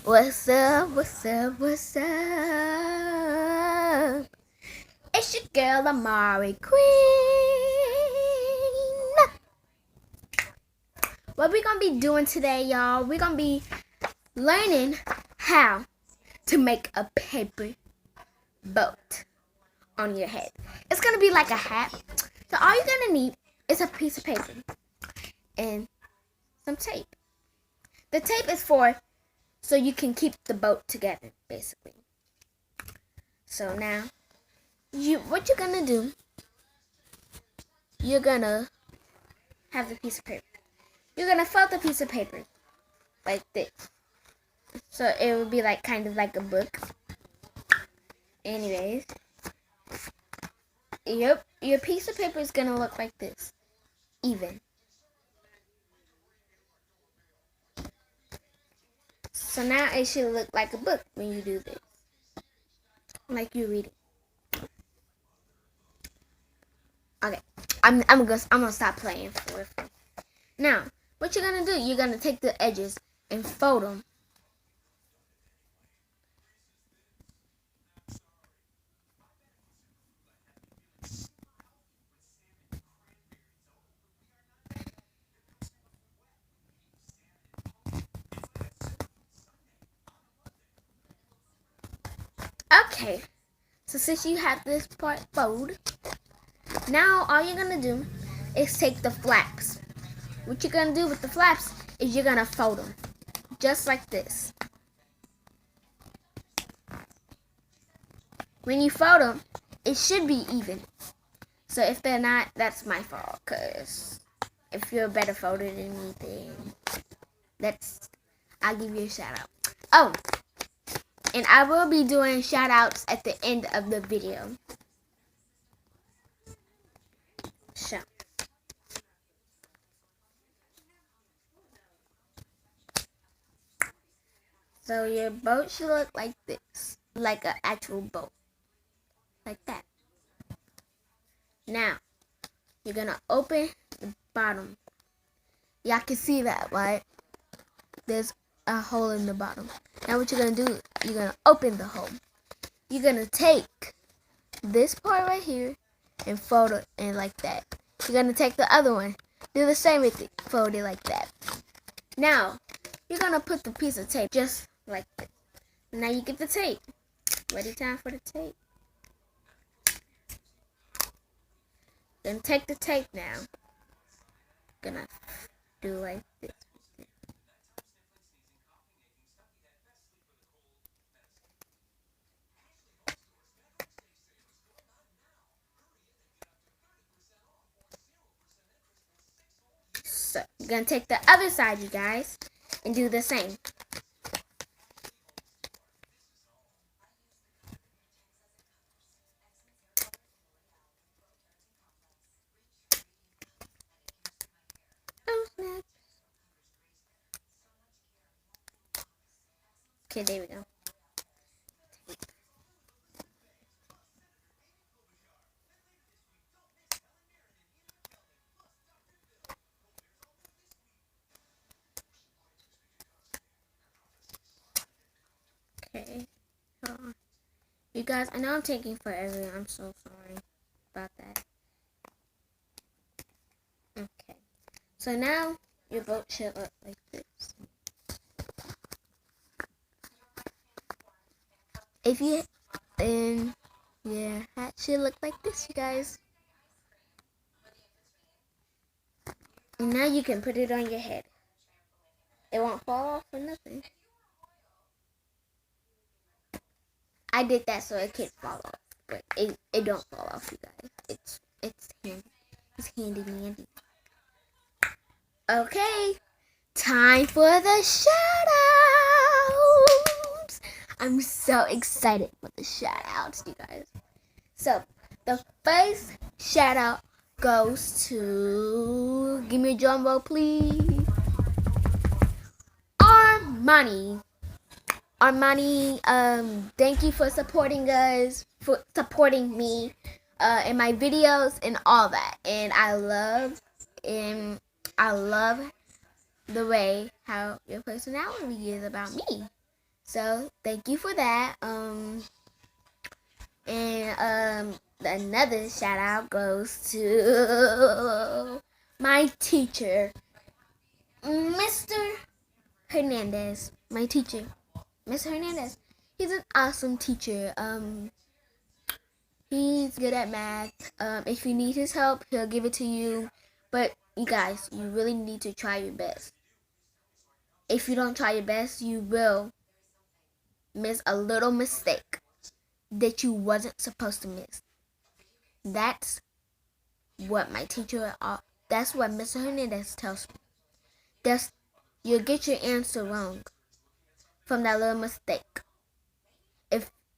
What's up, what's up, what's up? It's your girl, Amari Queen. What we gonna be doing today, y'all? We're gonna be learning how to make a paper boat on your head. It's gonna be like a hat. So all you're gonna need is a piece of paper and some tape. The tape is so you can keep the boat together, basically. So now, what you're gonna do, you're gonna have the piece of paper. You're gonna fold the piece of paper like this. So it would be like kind of like a book. Anyways, your piece of paper is gonna look like this, even. So now it should look like a book when you do this, like you read it. Okay, I'm gonna stop playing for it. Now, what you're gonna do? You're gonna take the edges and fold them. Okay, so since you have this part folded, now all you're gonna do is take the flaps. What you're gonna do with the flaps is you're gonna fold them, just like this. When you fold them, it should be even. So if they're not, that's my fault, cause if you're a better folder than me, then I'll give you a shout out. Oh, and I will be doing shout outs at the end of the video. So your boat should look like this, like an actual boat, like that. Now, you're gonna open the bottom. Y'all can see that, right? There's a hole in the bottom. Now what you're gonna do, you're gonna open the hole. You're gonna take this part right here and fold it in like that. You're gonna take the other one, do the same with it, fold it like that. Now, you're gonna put the piece of tape just like this. Now you get the tape. Ready time for the tape. Then take the tape now. Gonna do like this. So you're gonna take the other side, you guys, and do the same. Oh snap. Okay, there we go. Okay, hold on. You guys, I know I'm taking forever. I'm so sorry about that. Okay, so now your boat should look like this. Then your hat should look like this, you guys. And now you can put it on your head. It won't fall off or nothing. I did that so it could fall off, but it don't fall off, you guys. It's handy. It's handy dandy. Okay, time for the shout outs. I'm so excited for the shout outs, you guys. So the first shout out goes to, give me a drum roll, please. Armani, thank you for supporting us, for supporting me in my videos and all that. And I love the way how your personality is about me. So thank you for that. And another shout out goes to my teacher, Mr. Hernandez. My teacher, Mr. Hernandez. He's an awesome teacher. He's good at math. If you need his help, he'll give it to you. But you guys, you really need to try your best. If you don't try your best, you will miss a little mistake that you wasn't supposed to miss. That's what my teacher, that's what Mr. Hernandez tells me. You'll get your answer wrong from that little mistake.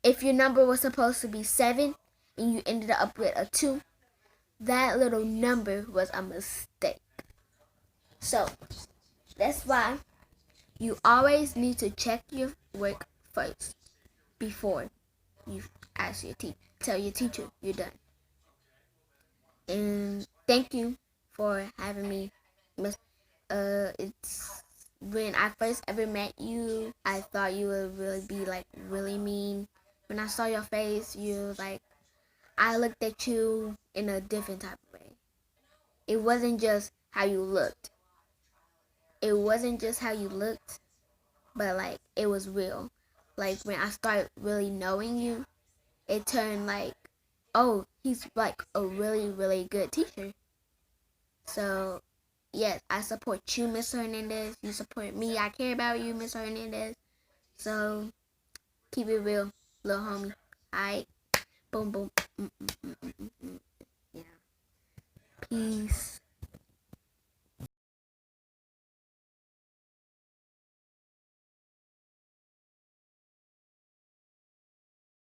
If your number was supposed to be 7 and you ended up with a 2, that little number was a mistake. So that's why you always need to check your work first before you ask tell your teacher you're done. And thank you for having me. It's when I first ever met you, I thought you would really be like really mean. When I saw your face, I looked at you in a different type of way. It wasn't just how you looked. It wasn't just how you looked, but like it was real. Like when I started really knowing you, it turned like, oh, he's like a really, really good teacher. So yes, I support you, Mr. Hernandez. You support me. I care about you, Mr. Hernandez. So keep it real, little homie. Alright. Boom, boom. Yeah. Peace.